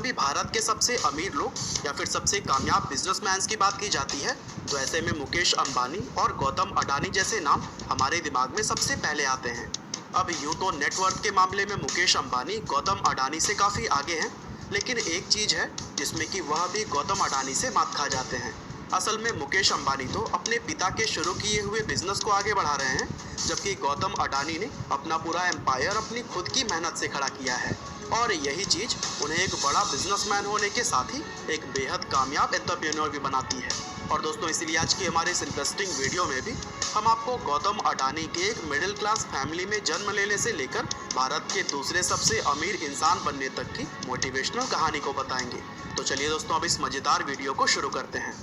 कभी भारत के सबसे अमीर लोग या फिर सबसे कामयाब बिजनेसमैन की बात की जाती है तो ऐसे में मुकेश अंबानी और गौतम अडानी जैसे नाम हमारे दिमाग में सबसे पहले आते हैं। अब यूं तो नेटवर्थ के मामले में मुकेश अंबानी गौतम अडानी से काफ़ी आगे हैं, लेकिन एक चीज़ है जिसमें कि वह भी गौतम अडानी से मात खा जाते हैं। असल में मुकेश अंबानी तो अपने पिता के शुरू किए हुए बिजनेस को आगे बढ़ा रहे हैं, जबकि गौतम अडानी ने अपना पूरा एम्पायर अपनी खुद की मेहनत से खड़ा किया है। और यही चीज़ उन्हें एक बड़ा बिजनेसमैन होने के साथ ही एक बेहद कामयाब एंटरप्रेन्योर भी बनाती है। और दोस्तों, इसीलिए आज की हमारे इस इंटरेस्टिंग वीडियो में भी हम आपको गौतम अडानी के एक मिडिल क्लास फैमिली में जन्म लेने से लेकर भारत के दूसरे सबसे अमीर इंसान बनने तक की मोटिवेशनल कहानी को बताएंगे। तो चलिए दोस्तों, अब इस मज़ेदार वीडियो को शुरू करते हैं।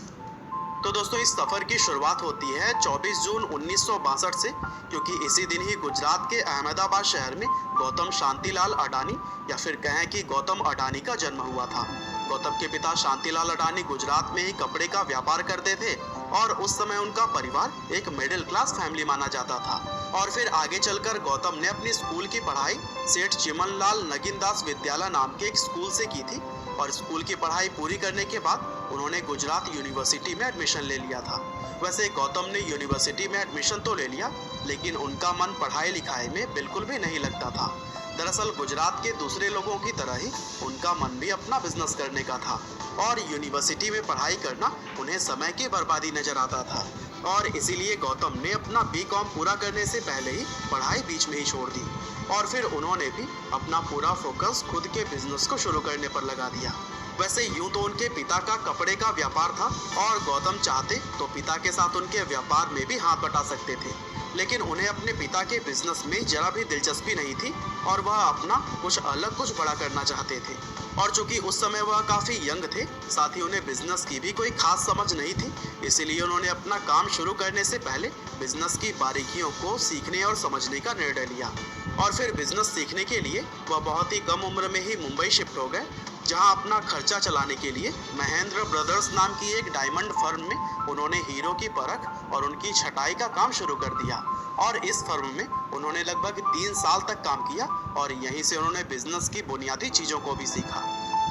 तो दोस्तों, इस सफ़र की शुरुआत होती है 24 जून 1962 से, क्योंकि इसी दिन ही गुजरात के अहमदाबाद शहर में गौतम शांतिलाल अडानी या फिर कहें कि गौतम अडानी का जन्म हुआ था। गौतम के पिता शांतिलाल अडानी गुजरात में ही कपड़े का व्यापार करते थे और उस समय उनका परिवार एक मिडिल क्लास फैमिली माना जाता था। और फिर आगे चलकर गौतम ने अपनी स्कूल की पढ़ाई सेठ चिमनलाल नगीनदास विद्यालय नाम के एक स्कूल से की थी और स्कूल की पढ़ाई पूरी करने के बाद उन्होंने गुजरात यूनिवर्सिटी में एडमिशन ले लिया था। वैसे गौतम ने यूनिवर्सिटी में एडमिशन तो ले लिया, लेकिन उनका मन पढ़ाई लिखाई में बिल्कुल भी नहीं लगता था। दरअसल गुजरात के दूसरे लोगों की तरह ही उनका मन भी अपना बिजनेस करने का था और यूनिवर्सिटी में पढ़ाई करना उन्हें समय की बर्बादी नजर आता था। और इसीलिए गौतम ने अपना बीकॉम पूरा करने से पहले ही पढ़ाई बीच में ही छोड़ दी और फिर उन्होंने भी अपना पूरा फोकस खुद के बिजनेस को शुरू करने पर लगा दिया। वैसे यूं तो उनके पिता का कपड़े का व्यापार था और गौतम चाहते तो पिता के साथ उनके व्यापार में भी हाथ बटा सकते थे, लेकिन उन्हें अपने पिता के बिजनेस में जरा भी दिलचस्पी नहीं थी और वह अपना कुछ अलग कुछ बड़ा करना चाहते थे। और चूंकि उस समय वह काफ़ी यंग थे, साथ ही उन्हें बिजनेस की भी कोई खास समझ नहीं थी, इसीलिए उन्होंने अपना काम शुरू करने से पहले बिजनेस की बारीकियों को सीखने और समझने का निर्णय लिया। और फिर बिजनेस सीखने के लिए वह बहुत ही कम उम्र में ही मुंबई शिफ्ट हो गए, जहां अपना खर्चा चलाने के लिए महेंद्र ब्रदर्स नाम की एक डायमंड फर्म में उन्होंने हीरो की परख और उनकी छटाई का काम शुरू कर दिया। और इस फर्म में उन्होंने लगभग 3 साल तक काम किया और यहीं से उन्होंने बिजनेस की बुनियादी चीज़ों को भी सीखा।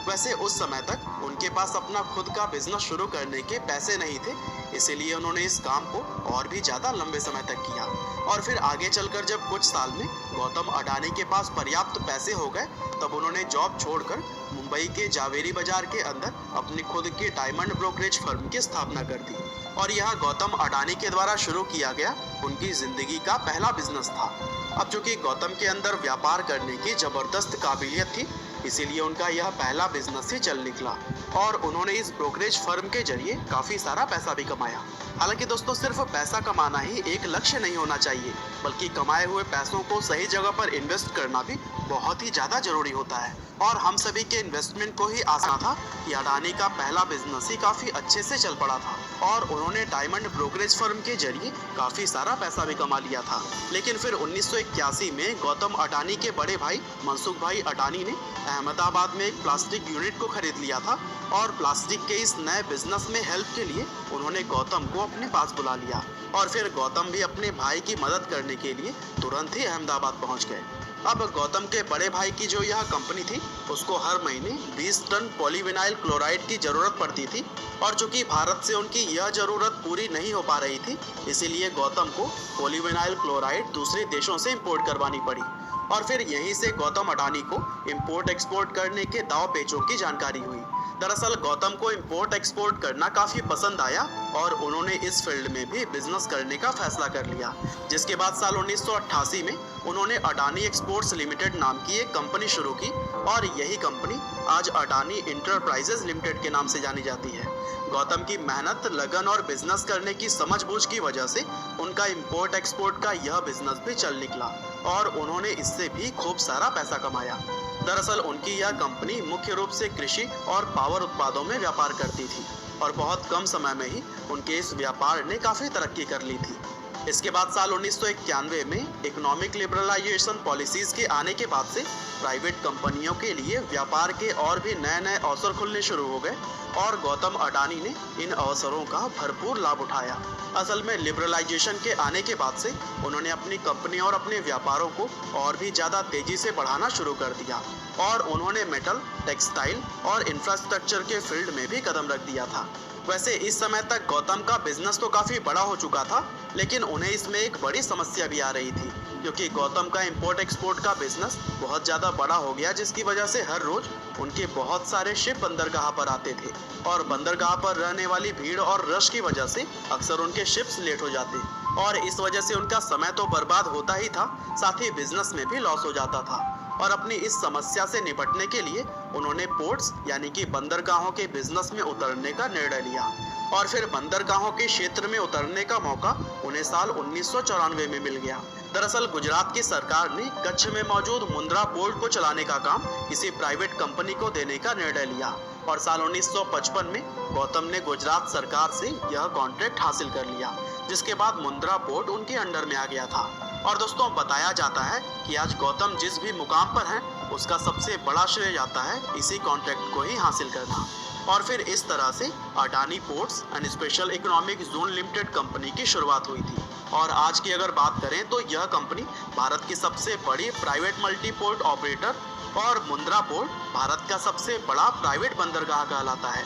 वैसे उस समय तक उनके पास अपना खुद का बिजनेस शुरू करने के पैसे नहीं थे, इसीलिए उन्होंने इस काम को और भी ज़्यादा लंबे समय तक किया। और फिर आगे चलकर जब कुछ साल में गौतम अडानी के पास पर्याप्त पैसे हो गए, तब उन्होंने जॉब छोड़कर मुंबई के जावेरी बाजार के अंदर अपनी खुद की डायमंड ब्रोकरेज फर्म की स्थापना कर दी। और यह गौतम अडानी के द्वारा शुरू किया गया उनकी जिंदगी का पहला बिजनेस था। अब चूंकि गौतम के अंदर व्यापार करने की जबरदस्त काबिलियत थी, इसीलिए उनका यह पहला बिजनेस ही चल निकला और उन्होंने इस ब्रोकरेज फर्म के जरिए काफ़ी सारा पैसा भी कमाया। हालांकि दोस्तों, सिर्फ पैसा कमाना ही एक लक्ष्य नहीं होना चाहिए, बल्कि कमाए हुए पैसों को सही जगह पर इन्वेस्ट करना भी बहुत ही ज़्यादा जरूरी होता है। और हम सभी के इन्वेस्टमेंट को ही आसान था कि अडानी का पहला बिजनेस ही काफ़ी अच्छे से चल पड़ा था और उन्होंने डायमंड ब्रोकरेज फर्म के जरिए काफ़ी सारा पैसा भी कमा लिया था। लेकिन फिर 1981 में गौतम अडानी के बड़े भाई मनसुख भाई अडानी ने अहमदाबाद में एक प्लास्टिक यूनिट को खरीद लिया था और प्लास्टिक के इस नए बिजनेस में हेल्प के लिए उन्होंने गौतम को अपने पास बुला लिया और फिर गौतम भी अपने भाई की मदद करने के लिए तुरंत ही अहमदाबाद पहुंच गए। अब गौतम के बड़े भाई की जो यह कंपनी थी, उसको हर महीने 20 टन पॉलीविनाइल क्लोराइड की ज़रूरत पड़ती थी और चूंकि भारत से उनकी यह ज़रूरत पूरी नहीं हो पा रही थी, इसीलिए गौतम को पॉलीविनाइल क्लोराइड दूसरे देशों से इंपोर्ट करवानी पड़ी। और फिर यहीं से गौतम अडानी को इंपोर्ट एक्सपोर्ट करने के दाव पेचों की जानकारी हुई। दरअसल गौतम को इंपोर्ट एक्सपोर्ट करना काफ़ी पसंद आया और उन्होंने इस फील्ड में भी बिजनेस करने का फैसला कर लिया, जिसके बाद साल 1988 में उन्होंने अडानी एक्सपोर्ट्स लिमिटेड नाम की एक कंपनी शुरू की और यही कंपनी आज अडानी इंटरप्राइजेज लिमिटेड के नाम से जानी जाती है। गौतम की मेहनत, लगन और बिजनेस करने की समझबूझ की वजह से उनका इंपोर्ट एक्सपोर्ट का यह बिजनेस भी चल निकला और उन्होंने इससे भी खूब सारा पैसा कमाया। दरअसल उनकी यह कंपनी मुख्य रूप से कृषि और पावर उत्पादों में व्यापार करती थी और बहुत कम समय में ही उनके इस व्यापार ने काफ़ी तरक्की कर ली थी। इसके बाद साल 1991 में इकोनॉमिक लिबरलाइजेशन पॉलिसीज के आने के बाद से प्राइवेट कंपनियों के लिए व्यापार के और भी नए नए अवसर खुलने शुरू हो गए और गौतम अडानी ने इन अवसरों का भरपूर लाभ उठाया। असल में लिबरलाइजेशन के आने के बाद से उन्होंने अपनी कंपनी और अपने व्यापारों को और भी ज़्यादा तेजी से बढ़ाना शुरू कर दिया और उन्होंने मेटल, टेक्सटाइल और इंफ्रास्ट्रक्चर के फील्ड में भी कदम रख दिया था। वैसे इस समय तक गौतम का बिजनेस तो काफ़ी बड़ा हो चुका था, लेकिन उन्हें इसमें एक बड़ी समस्या भी आ रही थी क्योंकि गौतम का इंपोर्ट एक्सपोर्ट का बिजनेस बहुत ज़्यादा बड़ा हो गया, जिसकी वजह से हर रोज उनके बहुत सारे शिप बंदरगाह पर आते थे और बंदरगाह पर रहने वाली भीड़ और रश की वजह से अक्सर उनके शिप्स लेट हो जाते और इस वजह से उनका समय तो बर्बाद होता ही था, साथ ही बिजनेस में भी लॉस हो जाता था। और अपनी इस समस्या से निपटने के लिए उन्होंने पोर्ट्स यानी कि बंदरगाहों के बिजनेस में उतरने का निर्णय लिया और फिर बंदरगाहों के क्षेत्र में उतरने का मौका उन्हें साल 1994 में मिल गया। दरअसल गुजरात की सरकार ने कच्छ में मौजूद मुंद्रा पोर्ट को चलाने का काम किसी प्राइवेट कंपनी को देने का निर्णय लिया और साल 1955 में गौतम ने गुजरात सरकार से यह कॉन्ट्रैक्ट हासिल कर लिया, जिसके बाद मुंद्रा पोर्ट उनके अंडर में आ गया था। और दोस्तों, बताया जाता है कि आज गौतम जिस भी मुकाम पर हैं, उसका सबसे बड़ा श्रेय जाता है इसी कॉन्ट्रैक्ट को ही हासिल करना। और फिर इस तरह से Adani ports and special economic zone limited company की शुरुआत हुई थी और आज की अगर बात करें तो यह कंपनी भारत की सबसे बड़ी प्राइवेट मल्टी पोर्ट ऑपरेटर और मुंद्रा पोर्ट भारत का सबसे बड़ा प्राइवेट बंदरगाह कहलाता है।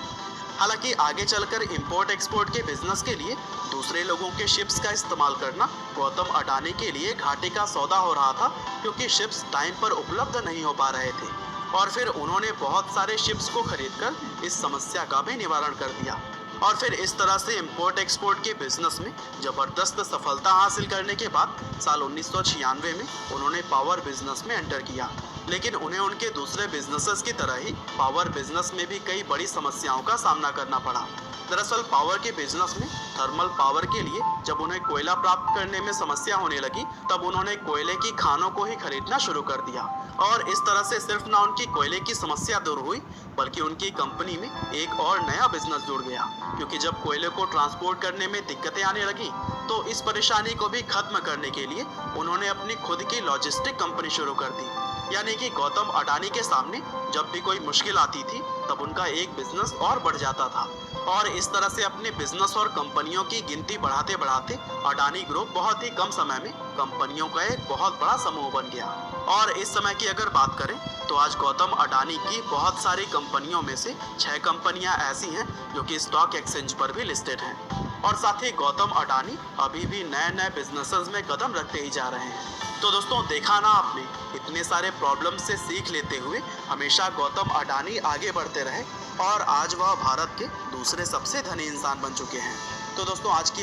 हालांकि आगे चलकर इंपोर्ट एक्सपोर्ट के बिजनेस के लिए दूसरे लोगों के शिप्स का इस्तेमाल करना गौतम अडानी के लिए घाटे का सौदा हो रहा था क्योंकि शिप्स टाइम पर उपलब्ध नहीं हो पा रहे थे और फिर उन्होंने बहुत सारे शिप्स को खरीदकर इस समस्या का भी निवारण कर दिया और फिर इस तरह से इंपोर्ट एक्सपोर्ट के बिजनेस में जबरदस्त सफलता हासिल करने के बाद साल 1996 में उन्होंने पावर बिजनेस में एंटर किया। लेकिन उन्हें उनके दूसरे बिजनेसेस की तरह ही पावर बिजनेस में भी कई बड़ी समस्याओं का सामना करना पड़ा। दरअसल पावर के बिजनेस में थर्मल पावर के लिए जब उन्हें कोयला प्राप्त करने में समस्या होने लगी, तब उन्होंने कोयले की खानों को ही खरीदना शुरू कर दिया और इस तरह से सिर्फ ना उनकी कोयले की समस्या दूर हुई बल्कि उनकी कंपनी में एक और नया बिजनेस जुड़ गया क्योंकि जब कोयले को ट्रांसपोर्ट करने में दिक्कतें आने लगी तो इस परेशानी को भी खत्म करने के लिए उन्होंने अपनी खुद की लॉजिस्टिक कंपनी शुरू कर दी। यानी कि गौतम अडानी के सामने जब भी कोई मुश्किल आती थी तब उनका एक बिजनेस और बढ़ जाता था और इस तरह से अपने बिजनेस और कंपनियों की गिनती बढ़ाते बढ़ाते अडानी ग्रुप बहुत ही कम समय में कंपनियों का एक बहुत बड़ा समूह बन गया। और इस समय की अगर बात करें तो आज गौतम अडानी की बहुत सारी कंपनियों में से 6 कंपनियां ऐसी हैं जो कि स्टॉक एक्सचेंज पर भी लिस्टेड हैं और साथ ही गौतम अडानी अभी भी नए नए बिजनेसेस में कदम रखते ही जा रहे हैं। तो दोस्तों, देखा ना आपने, इतने सारे प्रॉब्लम से सीख लेते हुए हमेशा गौतम अडानी आगे बढ़ते रहे और आज वह भारत के दूसरे सबसे धनी इंसान बन चुके हैं। तो दोस्तों, आज की